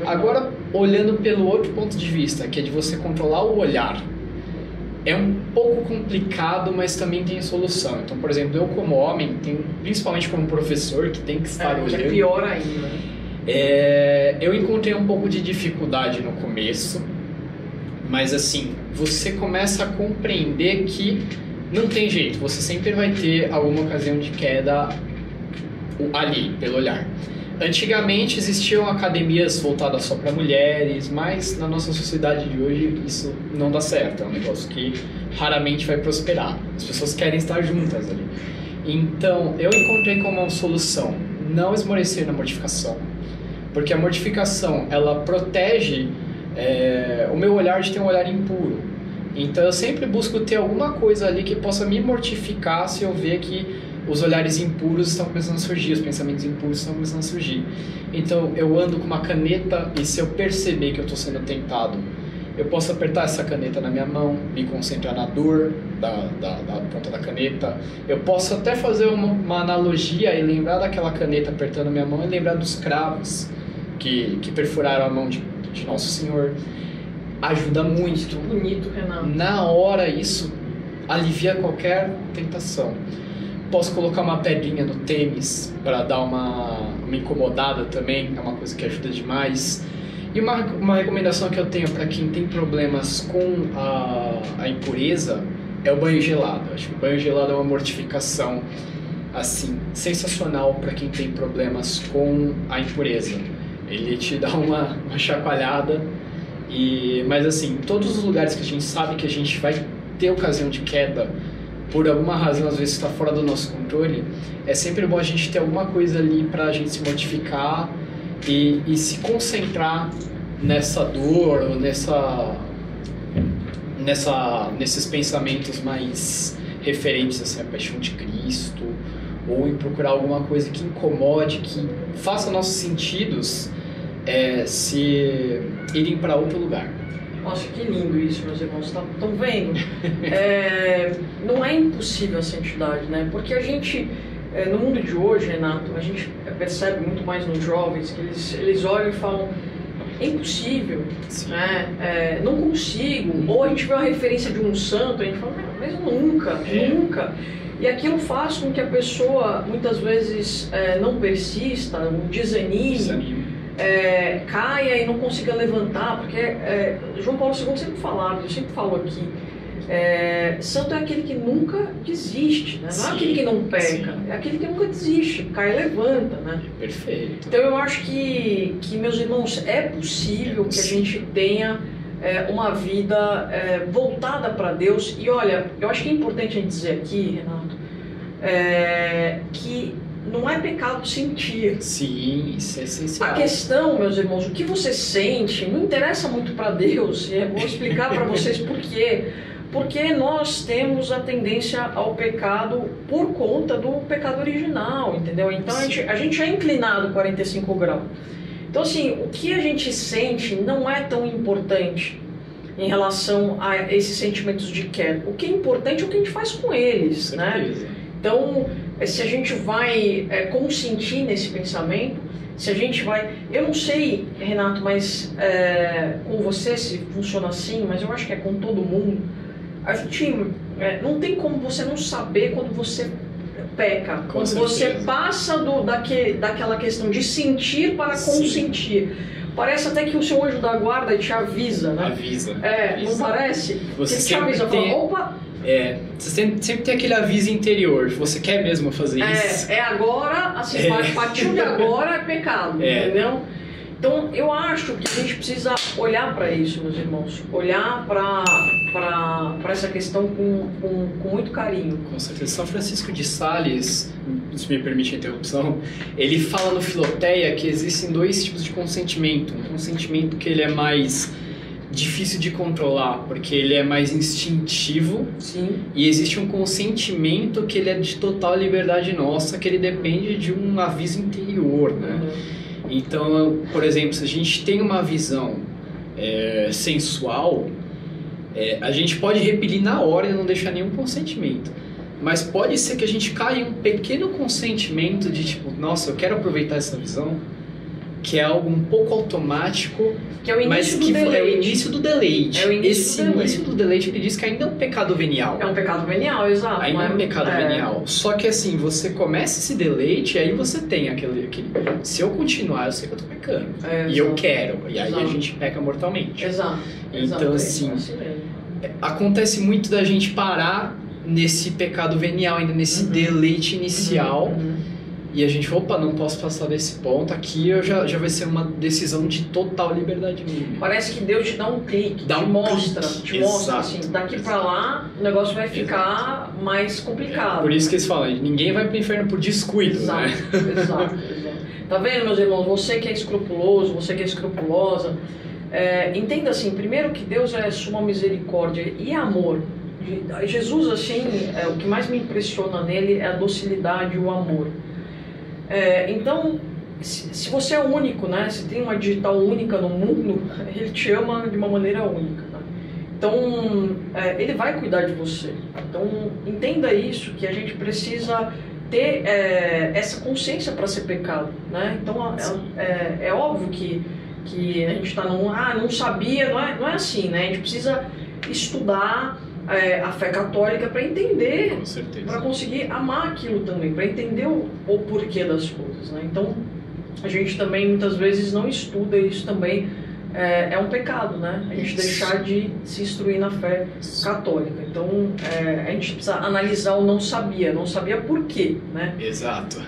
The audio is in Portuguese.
Agora, olhando pelo outro ponto de vista, que é de você controlar o olhar, é um pouco complicado, mas também tem solução. Então, por exemplo, eu como homem, principalmente como professor, que tem que estar olhando... É pior ainda, né? Eu encontrei um pouco de dificuldade no começo, mas assim, você começa a compreender que não tem jeito, você sempre vai ter alguma ocasião de queda ali, pelo olhar. Antigamente existiam academias voltadas só para mulheres, mas na nossa sociedade de hoje isso não dá certo, é um negócio que raramente vai prosperar. As pessoas querem estar juntas ali. Então, eu encontrei como uma solução não esmorecer na mortificação, porque a mortificação, ela protege o meu olhar de ter um olhar impuro. Então, eu sempre busco ter alguma coisa ali que possa me mortificar se eu ver que os olhares impuros estão começando a surgir, os pensamentos impuros estão começando a surgir. Então, eu ando com uma caneta e se eu perceber que eu estou sendo tentado, eu posso apertar essa caneta na minha mão, me concentrar na dor da ponta da caneta. Eu posso até fazer uma analogia e lembrar daquela caneta apertando a minha mão e lembrar dos cravos que perfuraram a mão de Nosso Senhor. Ajuda muito. Bonito, Renato. Na hora, isso alivia qualquer tentação. Posso colocar uma pedrinha no tênis para dar uma incomodada também, é uma coisa que ajuda demais. E uma recomendação que eu tenho para quem tem problemas com a impureza é o banho gelado. Acho que o banho gelado é uma mortificação assim, sensacional para quem tem problemas com a impureza. Ele te dá uma chacoalhada, mas assim, em todos os lugares que a gente sabe que a gente vai ter ocasião de queda, por alguma razão, às vezes está fora do nosso controle, é sempre bom a gente ter alguma coisa ali para a gente se mortificar e se concentrar nessa dor ou nesses pensamentos mais referentes assim, à paixão de Cristo, ou em procurar alguma coisa que incomode, que faça nossos sentidos se irem para outro lugar. Nossa, que lindo isso, meus irmãos. Estão vendo? Não é impossível a santidade, né? Porque a gente, no mundo de hoje, Renato, a gente percebe muito mais nos jovens que eles olham e falam: é impossível, né? Não consigo. Ou a gente vê uma referência de um santo e a gente fala: mas nunca. E aquilo faz com que a pessoa, muitas vezes, não persista, desanime. Caia e não consiga levantar, porque João Paulo II sempre falava, eu sempre falo aqui, santo é aquele que nunca desiste, né? Não é aquele que não peca, é aquele que nunca desiste, cai e levanta, né? Perfeito. Então eu acho que meus irmãos, é possível que a gente tenha uma vida voltada para Deus. E olha, eu acho que é importante a gente dizer aqui, Renato, que não é pecado sentir. Sim, isso é essencial. A questão, meus irmãos, o que você sente não interessa muito para Deus. E eu vou explicar para vocês por quê. Porque nós temos a tendência ao pecado por conta do pecado original, entendeu? Então a gente é inclinado 45 graus. Então assim, o que a gente sente não é tão importante em relação a esses sentimentos de queda. O que é importante é o que a gente faz com eles, né? Então, se a gente vai consentir nesse pensamento, se a gente vai... Eu não sei, Renato, mas com você se funciona assim, mas eu acho que é com todo mundo. A gente não tem como você não saber quando você peca, quando você passa daquela questão de sentir para consentir. Parece até que o seu anjo da guarda te avisa, né? Avisa. Não parece? Você ele te avisa, fala, opa... você sempre tem aquele aviso interior, você quer mesmo fazer isso. Agora, assim, a partir de agora é pecado, entendeu? Então, eu acho que a gente precisa olhar para isso, meus irmãos. Olhar para essa questão com muito carinho. Com certeza. São Francisco de Sales, se me permite a interrupção, ele fala no Filoteia que existem dois tipos de consentimento. Um consentimento que ele é mais difícil de controlar, porque ele é mais instintivo. Sim. E existe um consentimento que ele é de total liberdade nossa, que ele depende de um aviso interior, né? Então, por exemplo, se a gente tem uma visão sensual, a gente pode repelir na hora e não deixar nenhum consentimento. Mas pode ser que a gente caia em um pequeno consentimento de tipo, nossa, eu quero aproveitar essa visão, que é algo um pouco automático, que é o início do deleite. É o início do deleite. É o início Esse do deleite. início do deleite, ele diz que ainda é um pecado venial. É um pecado venial, exato. Ainda é um pecado venial. Só que assim, você começa esse deleite e aí você tem aquele se eu continuar, eu sei que eu tô pecando. E eu quero. E aí a gente peca mortalmente. Exato. Então assim, acontece muito da gente parar nesse pecado venial, ainda nesse deleite inicial. E a gente, opa, não posso passar desse ponto, aqui já vai ser uma decisão de total liberdade minha. Parece que Deus te dá um clique, te mostra assim, daqui pra lá o negócio vai ficar mais complicado. Por isso que eles falam, ninguém vai pro inferno por descuido, né? Exato. Tá vendo, meus irmãos, você que é escrupuloso, você que é escrupulosa, entenda assim, primeiro que Deus é suma misericórdia e amor. Jesus, assim, o que mais me impressiona nele é a docilidade e o amor. Então, se você é único, né? Se tem uma digital única no mundo, ele te ama de uma maneira única. Né? Então, ele vai cuidar de você. Então, entenda isso, que a gente precisa ter essa consciência para ser pecado. Né? Então, é óbvio que a gente está não sabia, não é assim, né? A gente precisa estudar a fé católica para entender, para conseguir amar aquilo também, para entender o porquê das coisas, né? Então a gente também muitas vezes não estuda, isso também é um pecado, né? A gente deixar de se instruir na fé católica. Então a gente precisa analisar o não sabia por quê, né? Exato.